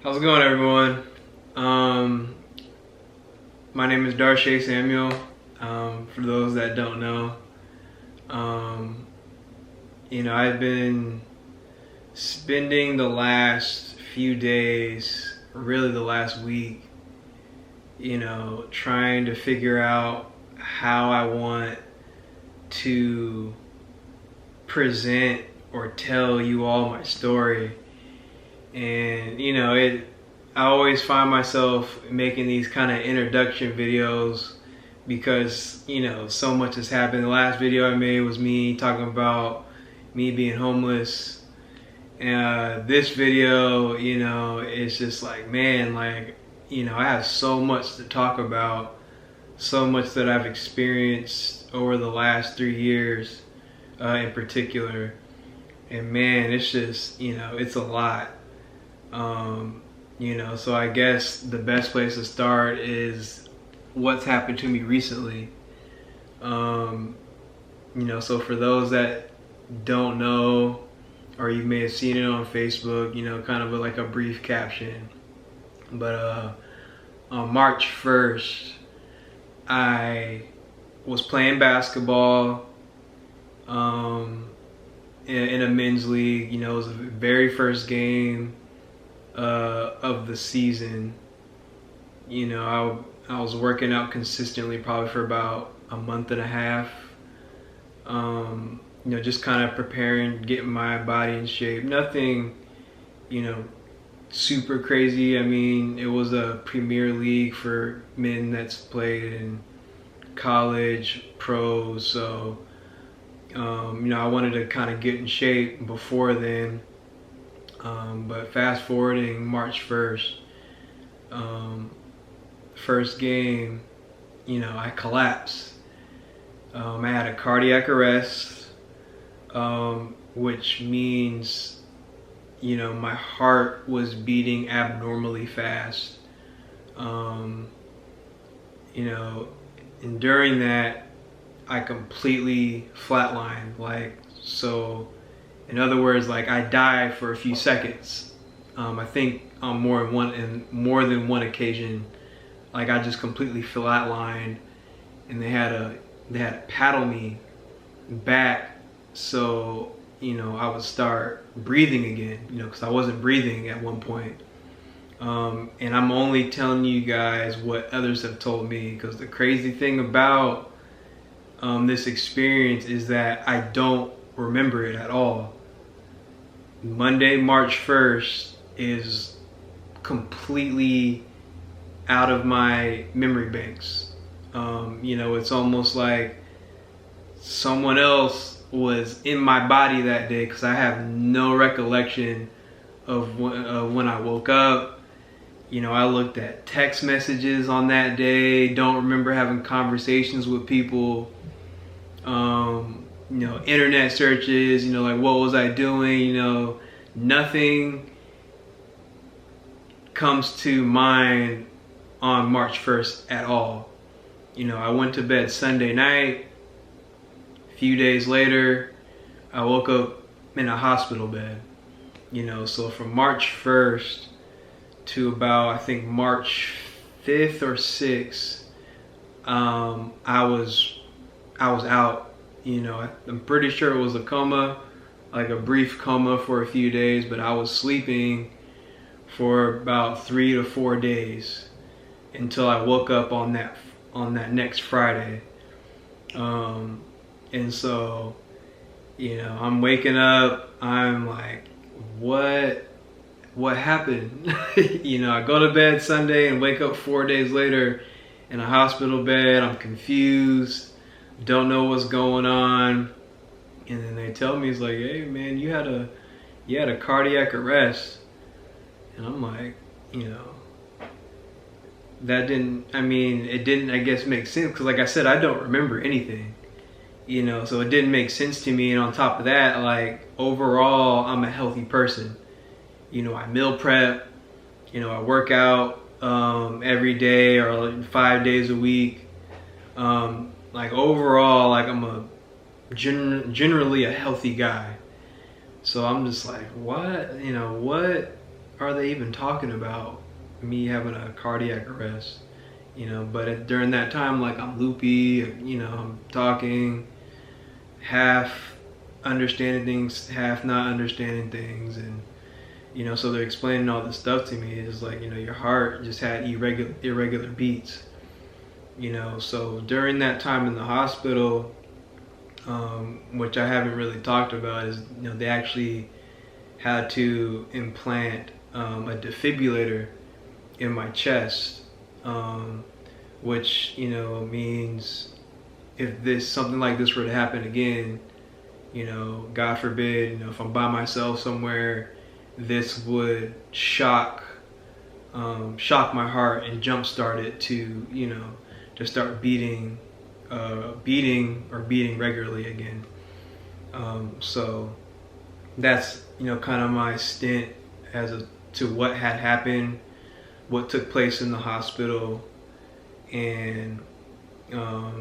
How's it going, everyone? My name is Darshay Samuel. For those that don't know, I've been spending the last few days, really the last week, trying to figure out how I want to present or tell you all my story. And I always find myself making these kind of introduction videos because so much has happened. The last video I made was me talking about me being homeless. This video, it's just like, man, I have so much to talk about, so much that I've experienced over the last 3 years in particular. And man, it's just, it's a lot. So I guess the best place to start is what's happened to me recently. So for those that don't know, or you may have seen it on Facebook, kind of like a brief caption. But on March 1st, I was playing basketball in a men's league. It was the very first game of the season. I was working out consistently probably for about a month and a half. Just kind of preparing, getting my body in shape. Nothing, super crazy. I mean, it was a premier league for men that's played in college, pros. So, I wanted to kind of get in shape before then. But fast forwarding March 1st, first game, I collapsed. I had a cardiac arrest, which means, my heart was beating abnormally fast. And during that, I completely flatlined, so. In other words, I died for a few seconds. I think on more than one occasion, I just completely flatlined, and they had to paddle me back so I would start breathing again. Because I wasn't breathing at one point. And I'm only telling you guys what others have told me, because the crazy thing about this experience is that I don't remember it at all. Monday, March 1st is completely out of my memory banks. It's almost like someone else was in my body that day, because I have no recollection of when I woke up. I looked at text messages on that day, don't remember having conversations with people. Internet searches, what was I doing? Nothing comes to mind on March 1st at all. I went to bed Sunday night. A few days later, I woke up in a hospital bed. So from March 1st to about, I think, March 5th or 6th, I was out. I'm pretty sure it was a coma, like a brief coma for a few days, but I was sleeping for about 3 to 4 days until I woke up on that next Friday. And so, I'm waking up, I'm like, what happened? I go to bed Sunday and wake up 4 days later in a hospital bed. I'm confused. Don't know what's going on. And then they tell me, it's like, hey man, you had a cardiac arrest. And I'm like, it didn't, I guess, make sense, because like I said, I don't remember anything. So it didn't make sense to me. And on top of that, overall, I'm a healthy person. I meal prep, I work out every day or 5 days a week. Overall, I'm generally a healthy guy. So I'm just like, what? are they even talking about me having a cardiac arrest? But during that time, like, I'm loopy, I'm talking, half understanding things, half not understanding things. And, so they're explaining all this stuff to me. It's like, your heart just had irregular beats, So during that time in the hospital, which I haven't really talked about, is, they actually had to implant a defibrillator in my chest, which means if something like this were to happen again, God forbid, if I'm by myself somewhere, this would shock my heart and jumpstart it to start beating regularly again. So that's kind of my stint to what had happened, what took place in the hospital, and how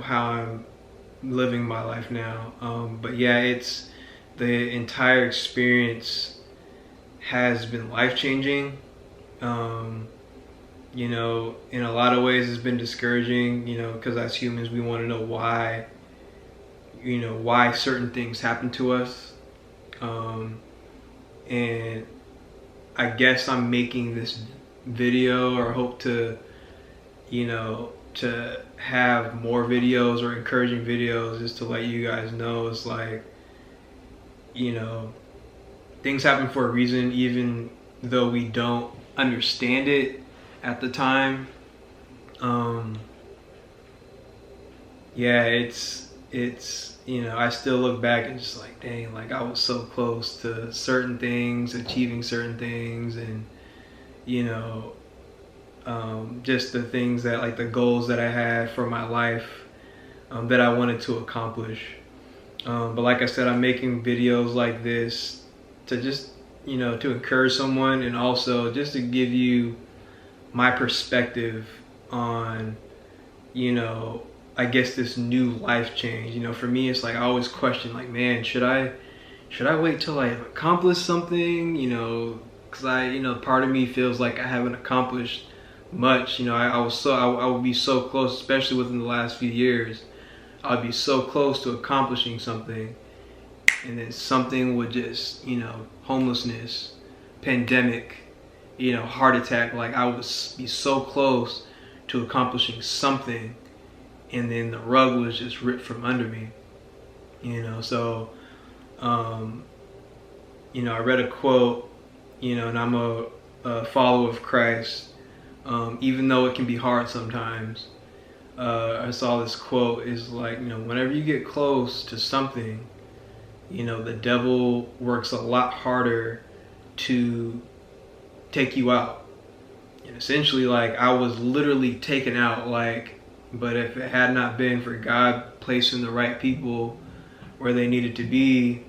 I'm living my life now. But yeah, it's the entire experience has been life-changing. In a lot of ways it's been discouraging, because as humans we want to know why certain things happen to us. And I guess I'm making this video, or hope to have more videos or encouraging videos, just to let you guys know it's like, things happen for a reason, even though we don't understand it at the time. Yeah, it's I still look back and just like, dang, like I was so close to certain things, achieving certain things, and just the things that, like, the goals that I had for my life, that I wanted to accomplish. But like I said, I'm making videos like this to just to encourage someone, and also just to give you my perspective on I guess this new life change. For me, it's like I always question, like, man, should I wait till I accomplish something? Because part of me feels like I haven't accomplished much. I would be so close, especially within the last few years. I'd be so close to accomplishing something, and then something would just, homelessness, pandemic, heart attack. Like, I would be so close to accomplishing something, and then the rug was just ripped from under me. So I read a quote, and I'm a follower of Christ, even though it can be hard sometimes. I saw this quote is like, whenever you get close to something, the devil works a lot harder to take you out. And essentially, like, I was literally taken out, like, but if it had not been for God placing the right people where they needed to be,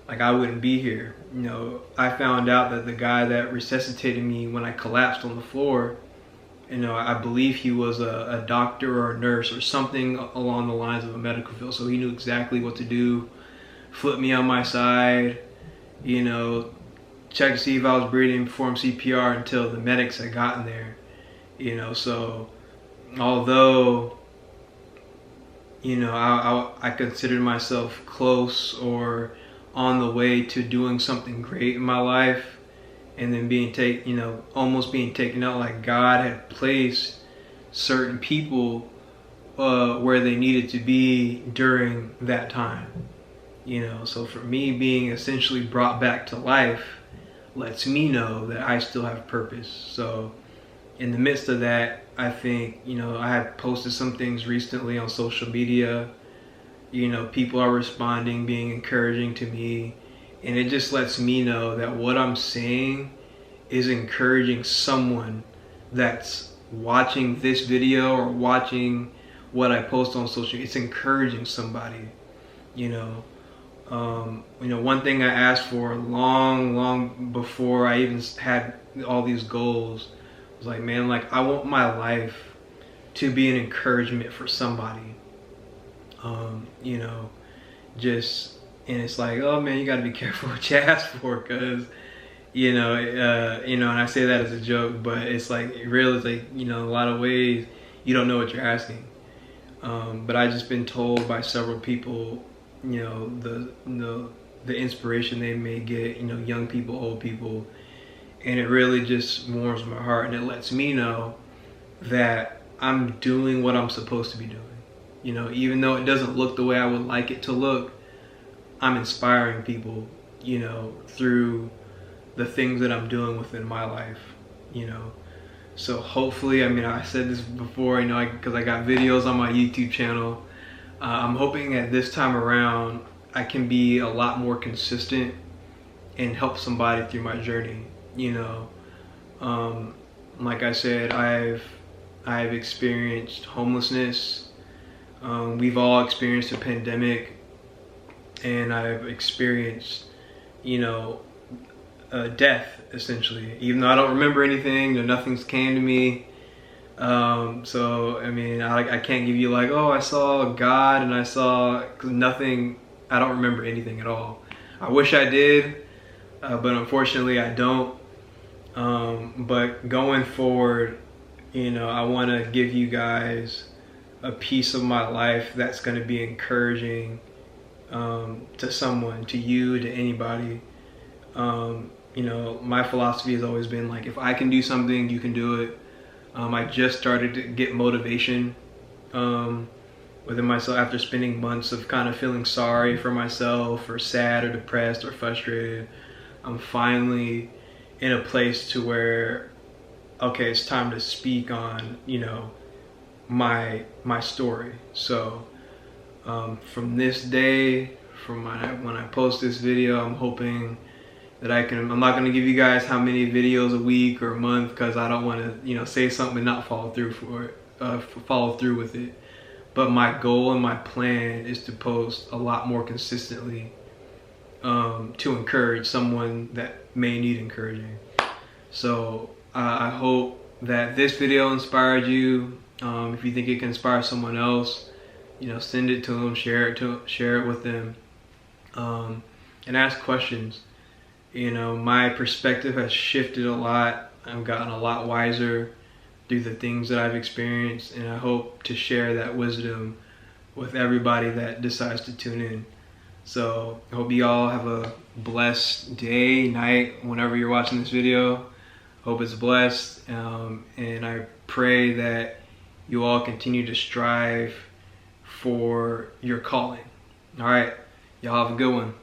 like, I wouldn't be here. I found out that the guy that resuscitated me when I collapsed on the floor, I believe he was a doctor or a nurse or something along the lines of a medical field. So he knew exactly what to do, flip me on my side, check to see if I was breathing, perform CPR until the medics had gotten there. So although, I considered myself close or on the way to doing something great in my life, and then almost being taken out, like God had placed certain people where they needed to be during that time. So for me, being essentially brought back to life lets me know that I still have purpose. So in the midst of that, I think, I had posted some things recently on social media. People are responding, being encouraging to me. And it just lets me know that what I'm saying is encouraging someone that's watching this video or watching what I post on social media. It's encouraging somebody. One thing I asked for long before I even had all these goals was like, man, like, I want my life to be an encouragement for somebody. And it's like, oh man, you got to be careful what you ask for, because and I say that as a joke, but it's like really, like, a lot of ways you don't know what you're asking. But I just been told by several people, the inspiration they may get, young people, old people, and it really just warms my heart, and it lets me know that I'm doing what I'm supposed to be doing. Even though it doesn't look the way I would like it to look, I'm inspiring people, through the things that I'm doing within my life, So hopefully, I said this before, because I got videos on my YouTube channel. I'm hoping at this time around, I can be a lot more consistent and help somebody through my journey, Like I said, I've experienced homelessness. We've all experienced a pandemic, and I've experienced, death, essentially. Even though I don't remember anything, nothing's came to me. So I can't give you like, oh, I saw God and I saw, cause nothing. I don't remember anything at all. I wish I did, but unfortunately I don't. But going forward, I want to give you guys a piece of my life that's going to be encouraging to someone, to you, to anybody. My philosophy has always been like, if I can do something, you can do it. I just started to get motivation within myself after spending months of kind of feeling sorry for myself, or sad, or depressed, or frustrated. I'm finally in a place to where, okay, it's time to speak on, my story. So from this day, from when I post this video, I'm hoping that I'm not going to give you guys how many videos a week or a month, because I don't want to, say something and not follow through with it. But my goal and my plan is to post a lot more consistently, to encourage someone that may need encouraging. So I hope that this video inspired you. If you think it can inspire someone else, send it to them, share it with them, and ask questions. My perspective has shifted a lot. I've gotten a lot wiser through the things that I've experienced, and I hope to share that wisdom with everybody that decides to tune in. So I hope you all have a blessed day, night, whenever you're watching this video. Hope it's blessed, and I pray that you all continue to strive for your calling. All right, y'all have a good one.